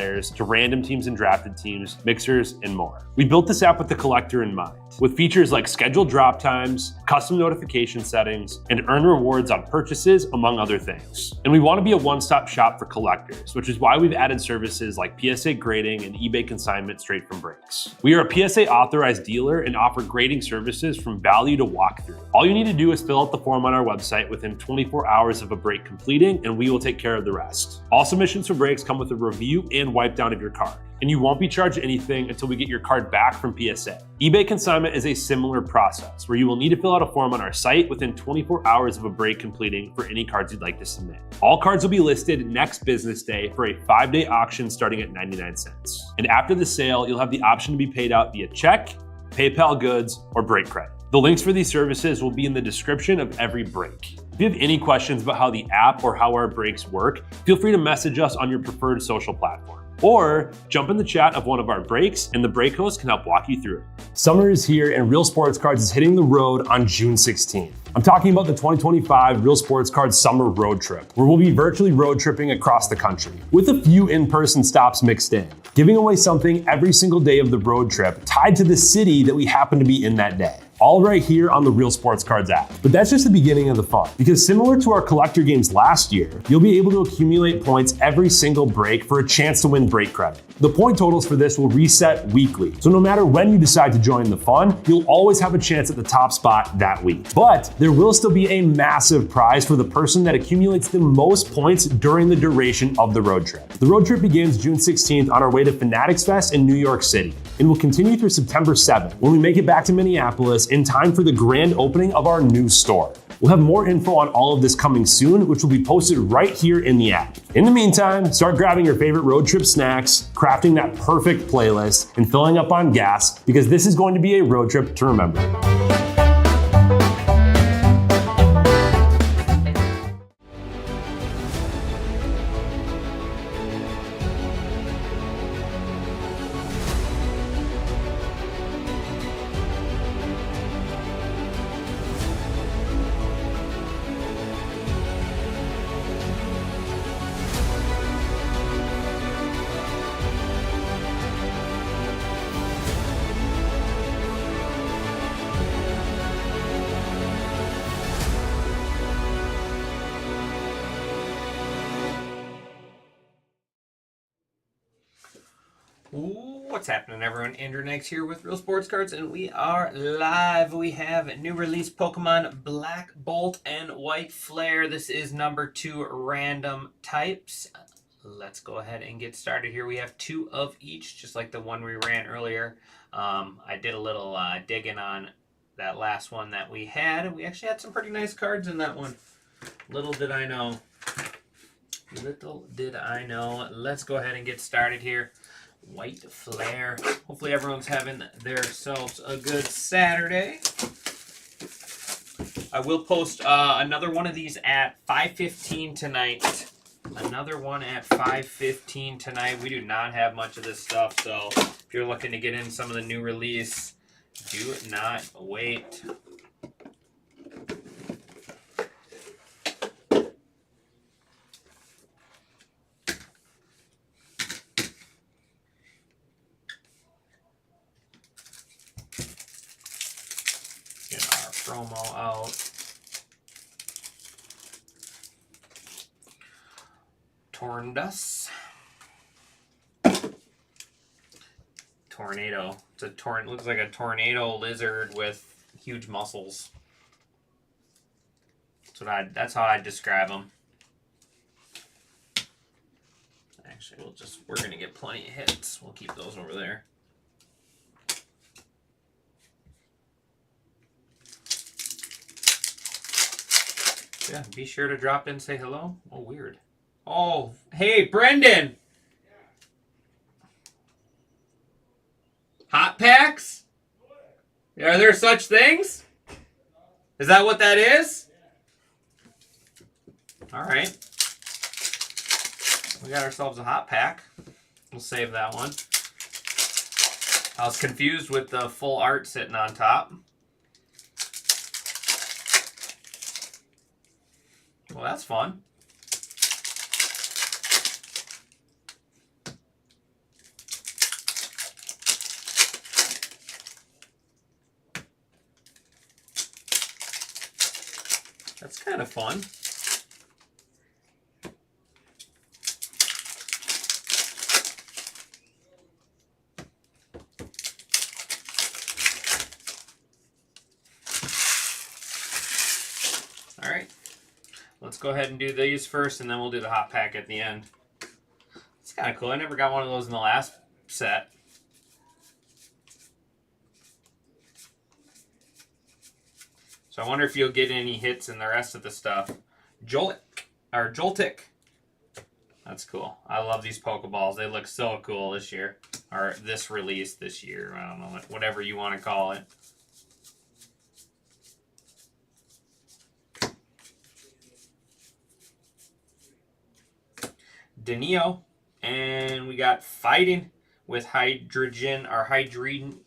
players to random teams and drafted teams, mixers, and more. We built this app with the collector in mind, with features like scheduled drop times, custom notification settings, and earn rewards on purchases, among other things. And we want to be a one-stop shop for collectors, which is why we've added services like PSA grading and eBay consignment straight from breaks. We are a PSA authorized dealer and offer grading services from value to walkthrough. All you need to do is fill out the form on our website within 24 hours of a break completing, and we will take care of the rest. All submissions for breaks come with a review and wipe down of your card, and you won't be charged anything until we get your card back from PSA. eBay consignment is a similar process where you will need to fill out a form on our site within 24 hours of a break completing for any cards you'd like to submit. All cards will be listed next business day for a 5-day auction starting at 99 cents. And after the sale, you'll have the option to be paid out via check, PayPal goods, or break credit. The links for these services will be in the description of every break. If you have any questions about how the app or how our breaks work, feel free to message us on your preferred social platform. Or jump in the chat of one of our breaks and the break host can help walk you through it. Summer is here and Real Sports Cards is hitting the road on June 16th. I'm talking about the 2025 Real Sports Cards Summer Road Trip, where we'll be virtually road tripping across the country, with a few in-person stops mixed in, giving away something every single day of the road trip tied to the city that we happen to be in that day. All right here on the Real Sports Cards app. But that's just the beginning of the fun, because similar to our collector games last year, you'll be able to accumulate points every single break for a chance to win break credit. The point totals for this will reset weekly, so no matter when you decide to join the fun, you'll always have a chance at the top spot that week. But there will still be a massive prize for the person that accumulates the most points during the duration of the road trip. The road trip begins June 16th on our way to Fanatics Fest in New York City, and will continue through September 7th when we make it back to Minneapolis in time for the grand opening of our new store. We'll have more info on all of this coming soon, which will be posted right here in the app. In the meantime, start grabbing your favorite road trip snacks, crafting that perfect playlist, and filling up on gas, because this is going to be a road trip to remember. What's happening, everyone? Andrew Next here with Real Sports Cards, and we are live. We have new release Pokemon Black Bolt and White Flare. This is number 2 random types. Let's go ahead and get started here. We have 2 of each, just like the one we ran earlier. I did a little digging on that last one that we had, and we actually had some pretty nice cards in that one. Little did I know. Let's go ahead and get started here. White Flare. Hopefully everyone's having themselves a good Saturday. I will post another one of these at 5:15 tonight. Another one at 5:15 tonight. We do not have much of this stuff, so if you're looking to get in some of the new release, do not wait. Promo out. Tornadus. Tornado. Looks like a tornado lizard with huge muscles. That's how I describe them. Actually, we're gonna get plenty of hits. We'll keep those over there. Yeah, be sure to drop in and say hello. Oh, weird. Oh, hey, Brendan! Hot packs? Are there such things? Is that what that is? All right. We got ourselves a hot pack. We'll save that one. I was confused with the full art sitting on top. Well, that's fun. That's kind of fun. All right. Let's go ahead and do these first, and then we'll do the hot pack at the end. It's kind of cool. I never got one of those in the last set. So I wonder if you'll get any hits in the rest of the stuff. Joltik. That's cool. I love these Pokeballs. They look so cool this year. Or this release this year. I don't know, whatever you want to call it. Denio, and we got Fighting with hydrogen or hydrin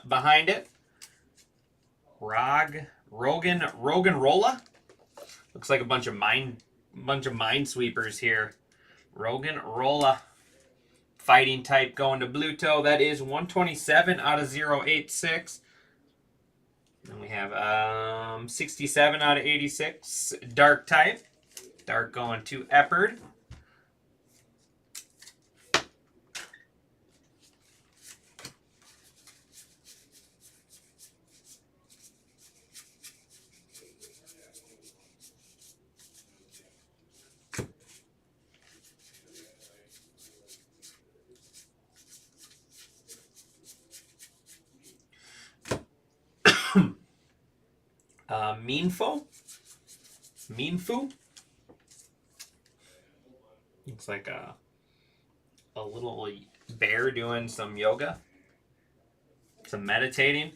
behind it. Rogan Rolla. Looks like a bunch of minesweepers here. Rogan Rolla. Fighting type going to Bluto. That is 127 out of 086. Then we have 67 out of 86. Dark type. Dark going to Epard. Meanfu. Looks like a little bear doing some yoga, some meditating.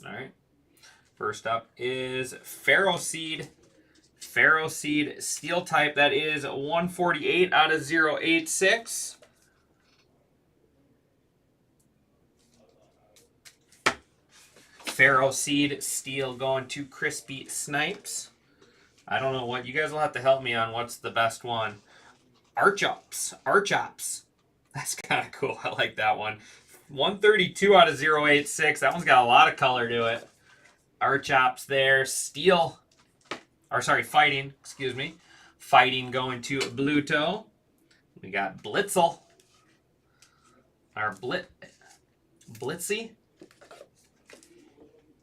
All right. First up is Ferroseed. Ferroseed Steel type. That is 148 out of 086. Ferroseed Steel going to Crispy Snipes. I don't know what. You guys will have to help me on what's the best one. Archops. That's kind of cool. I like that one. 132 out of 086. That one's got a lot of color to it. Archops there. Steel. Or sorry, Fighting. Excuse me. Fighting going to Bluto. We got Blitzel. Our Blitzy.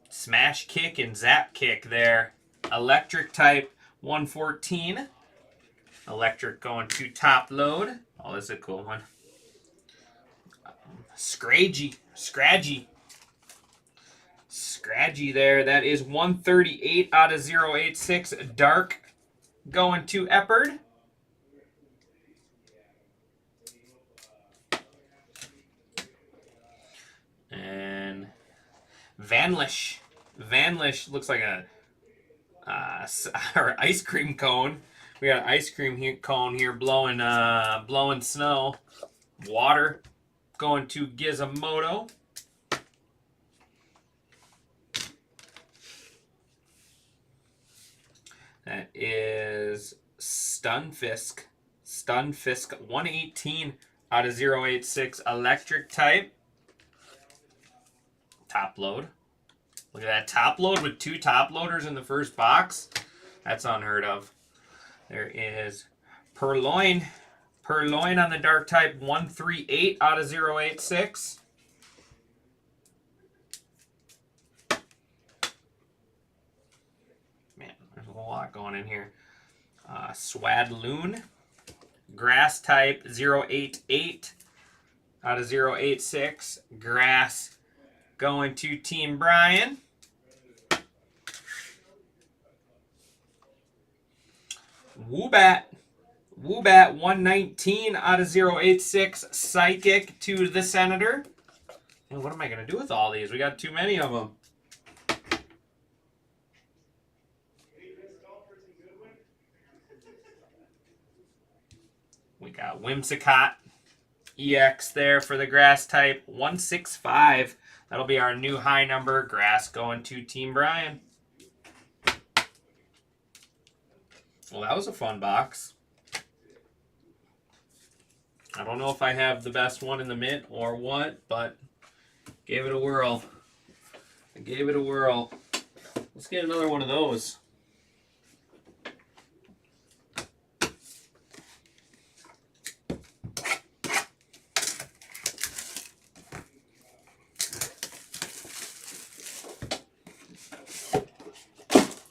Smash Kick and Zap Kick there. Electric type 114. Electric going to Top Load. Oh, this is a cool one. Scraggy there. That is 138 out of 086. Dark going to Epard. And Vanlish. Vanlish looks like a ice cream cone. We got an ice cream cone here blowing snow. Water going to Gizmodo. That is Stunfisk. Stunfisk 118 out of 086. Electric type. Top load. Look at that top load with 2 top loaders in the first box. That's unheard of. There is Purloin. Purloin on the dark type 138 out of 086. Man, there's a whole lot going in here. Swadloon. Grass type 088 out of 086. Grass going to Team Brian. Woobat. Woobat 119 out of 086. Psychic to the Senator. And what am I going to do with all these? We got too many of them. We got Whimsicott EX there for the grass type. 165. That'll be our new high number. Grass going to Team Brian. Well, that was a fun box. I don't know if I have the best one in the mint or what, but gave it a whirl. I gave it a whirl. Let's get another one of those.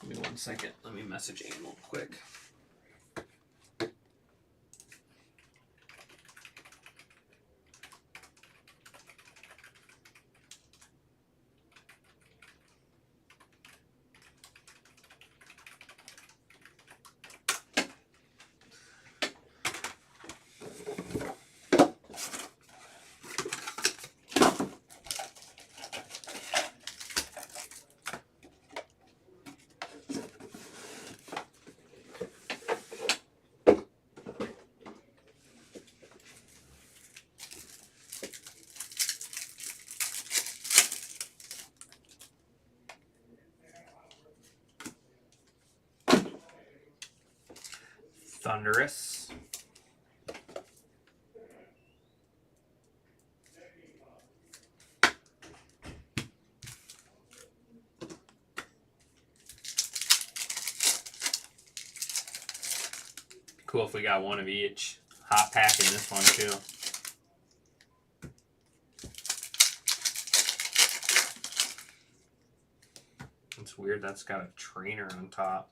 Give me 1 second. Let me message Aim real quick. Thunderous. Cool if we got one of each. Hot pack in this one too. It's weird that's got a trainer on top.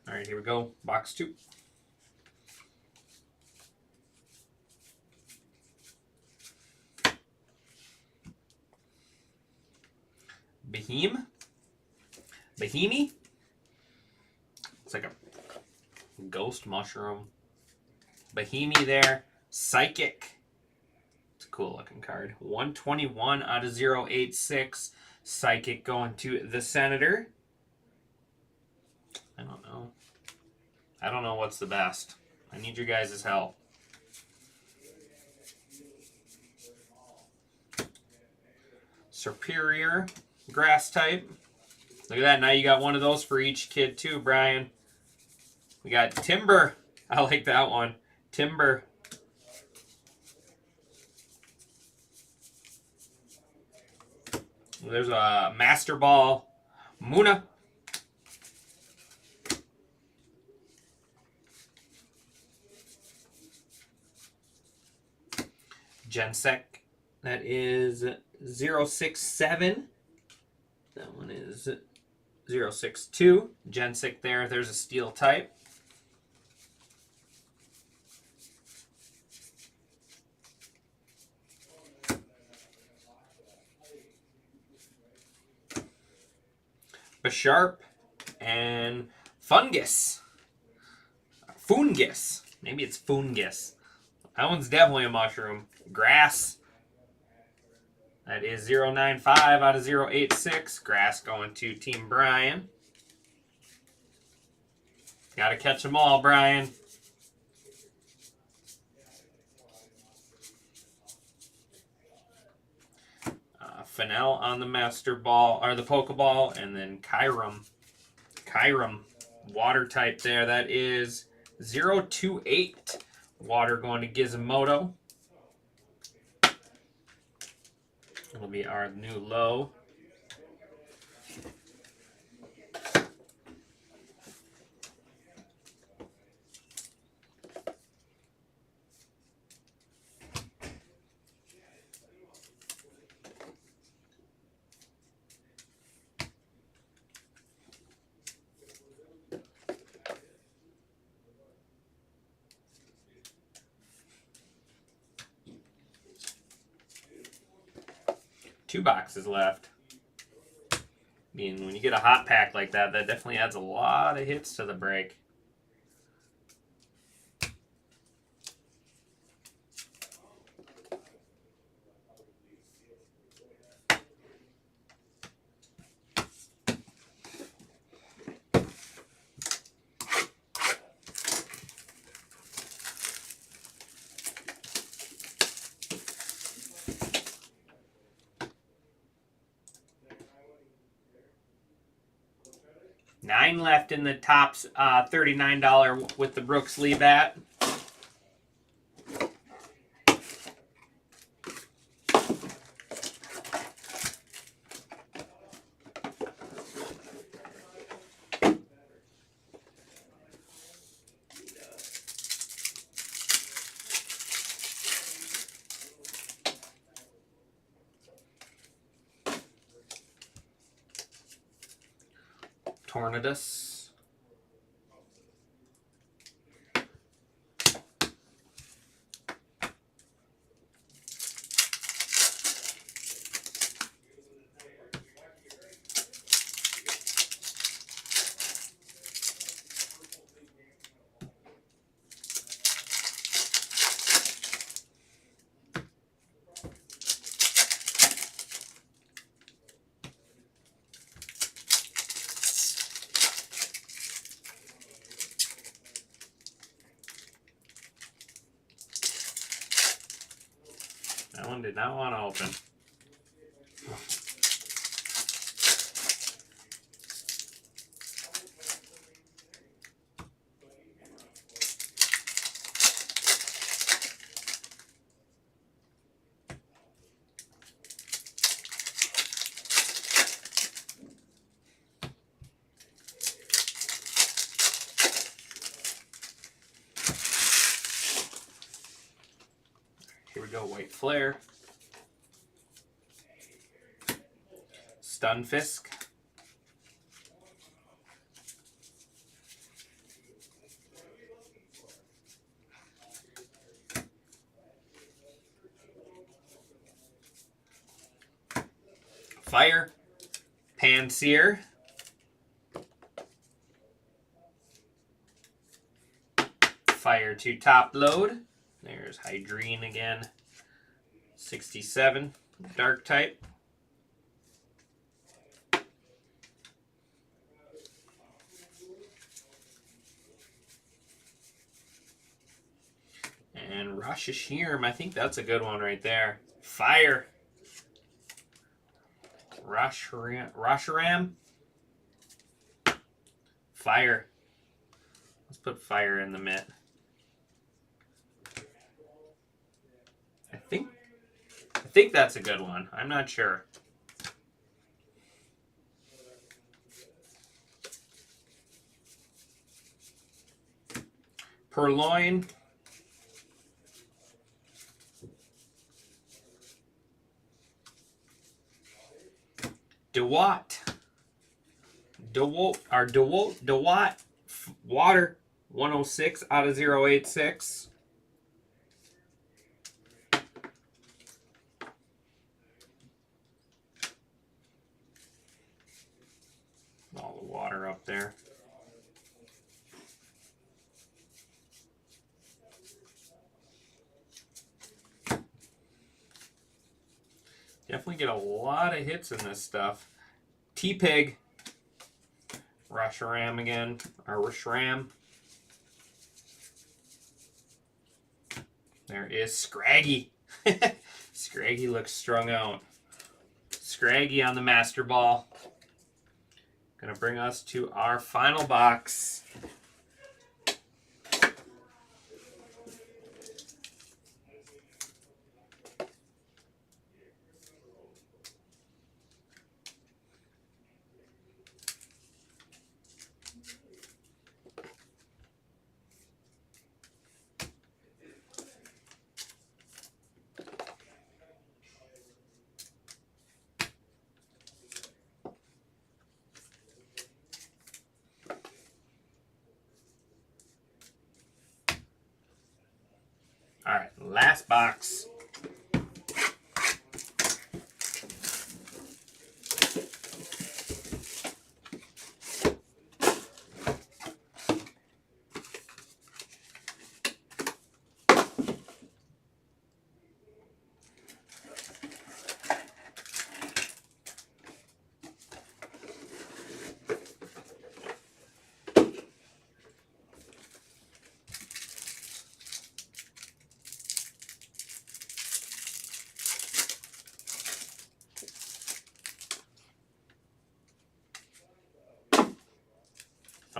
All right, here we go. Box 2. Bahimi? It's like a ghost mushroom. Bahimi there. Psychic. It's a cool looking card. 121 out of 086. Psychic going to the Senator. I don't know. I don't know what's the best. I need your guys' help. Superior grass type. Look at that. Now you got one of those for each kid too, Brian. We got Timber. I like that one. Timber. There's a Master Ball. Muna. Gensec. That is 067. That one is 062. Gensec there. There's a steel type. Bisharp and Fungus. Fungus. Maybe it's Fungus. That one's definitely a mushroom. Grass. That is 095 out of 086. Grass going to Team Brian. Gotta catch them all, Brian. Fennel on the Master Ball, or the Pokeball, and then Kyurem. Kyurem, water type there. That is 028. Water going to Gizmodo. It'll be our new low. 2 boxes left. I mean, when you get a hot pack like that, that definitely adds a lot of hits to the break. Nine left in the Topps $39 with the Brooks Lee bat. Tornadus. That one did not want to open. Here we go, White Flare. Stunfisk. Fire. Panseer. Fire to top load. There's Hydrine again. 67. Dark type. And Rashashirm, I think that's a good one right there. Fire. Rasharam. Fire. Let's put fire in the mitt. I think that's a good one. I'm not sure. Purloin. DeWatt. Water. 106 out of 086. All the water up there. Definitely get a lot of hits in this stuff. T-Pig. Rasharam again. Or Rashram. There is Scraggy. Scraggy looks strung out. Scraggy on the Master Ball. Gonna bring us to our final box. All right, last box.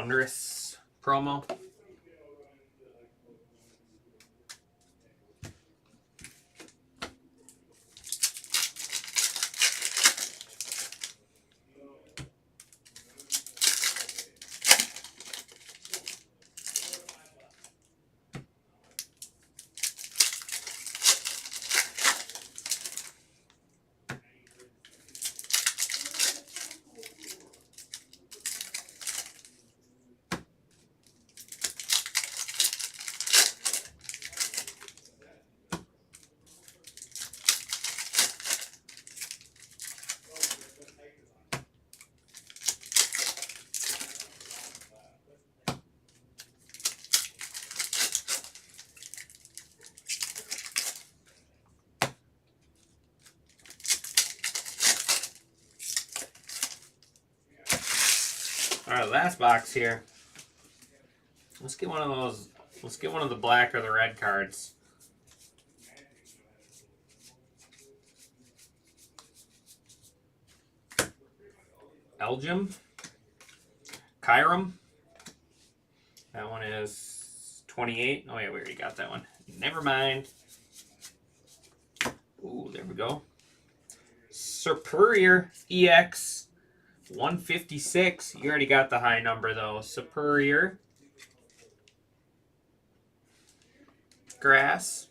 Thunderous promo. All right, last box here. Let's get one of those. Let's get one of the black or the red cards. Elgin. Kyrum. That one is 28. Oh, yeah, we already got that one. Never mind. Ooh, there we go. Superior EX 156. You already got the high number, though. Superior. Grass.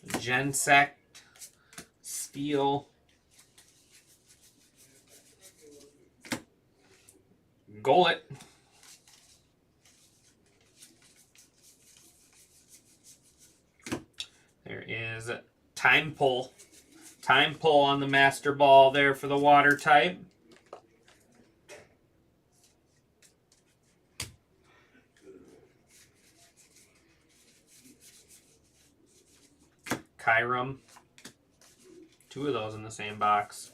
Gensect. Steel. Gullet. There is Time Pull. Time Pull on the Master Ball there for the water type. Kyrum. Two of those in the same box.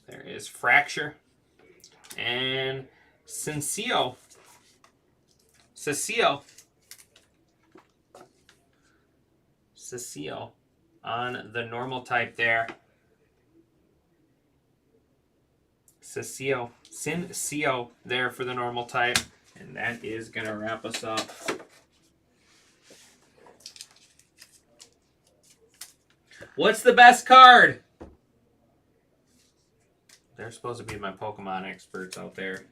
There is Fracture. And Sensio. Cecile on the normal type there. Sensio there for the normal type. And that is going to wrap us up. What's the best card? They're supposed to be my Pokemon experts out there.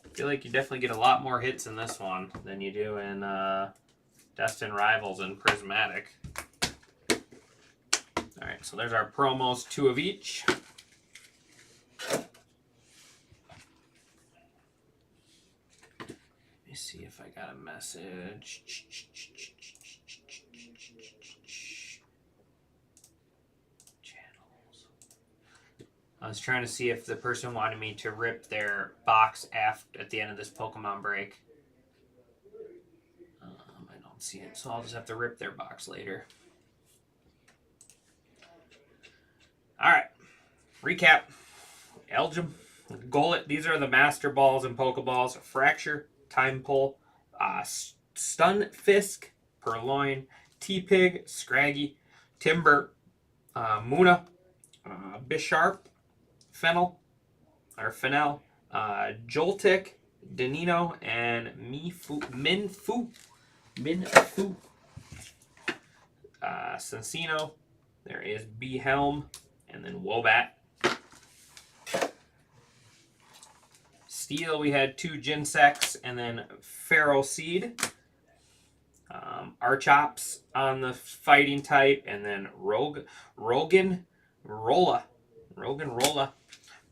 I feel like you definitely get a lot more hits in this one than you do in Destined Rivals and Prismatic. Alright, so there's our promos, 2 of each. Let me see if I got a message. I was trying to see if the person wanted me to rip their box at the end of this Pokemon break. I don't see it, so I'll just have to rip their box later. Alright, recap. Elgin, Gullet, these are the Master Balls and Pokeballs. Fracture, Time Pull, Stunfisk, Purloin, T-Pig, Scraggy, Timber, Muna, Bisharp, Fennel, Joltik, Danino, and Minfu. Sensino. There is Behelm, and then Wobat. Steel, we had 2 Ginsects, and then Pharaoh Seed. Archops on the fighting type, and then Rogan Rolla.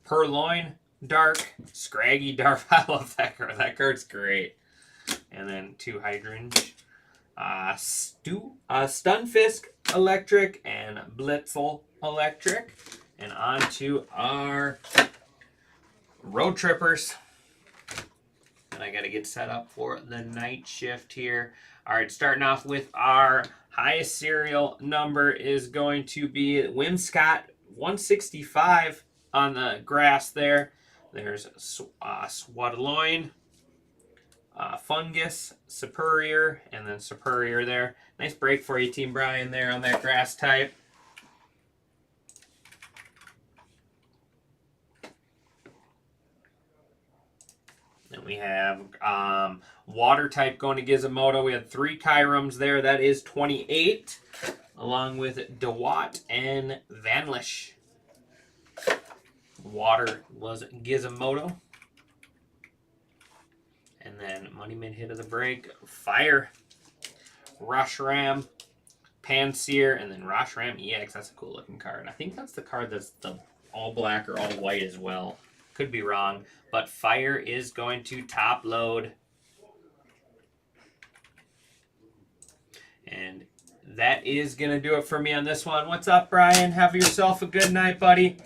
Purloin, Dark, Scraggy, Dark. I love that card. That card's great. And then 2 Hydrangea. Stunfisk Electric, and Blitzel Electric. And on to our Road Trippers. And I got to get set up for the night shift here. All right, starting off with our highest serial number is going to be Wimscott 165 on the grass there. There's Swadloin, Fungus, Superior, and then Superior there. Nice break for you, Team Brian, there on that grass type. Then we have water type going to Gizmodo. We had 3 Kyrums there. That is 28, along with DeWatt and Vanlish. Water was Gizmodo. And then Moneyman hit of the break. Fire, Rushram, Panseer, and then Rushram EX. That's a cool looking card. I think that's the card that's the all black or all white as well. Could be wrong, but Fire is going to top load. And that is going to do it for me on this one. What's up, Brian? Have yourself a good night, buddy.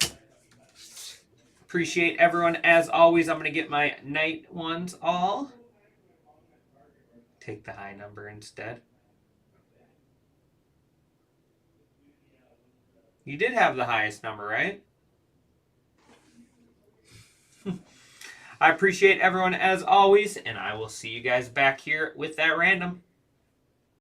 Appreciate everyone as always. I'm going to get my night ones all. Take the high number instead. You did have the highest number, right? I appreciate everyone as always, and I will see you guys back here with that random.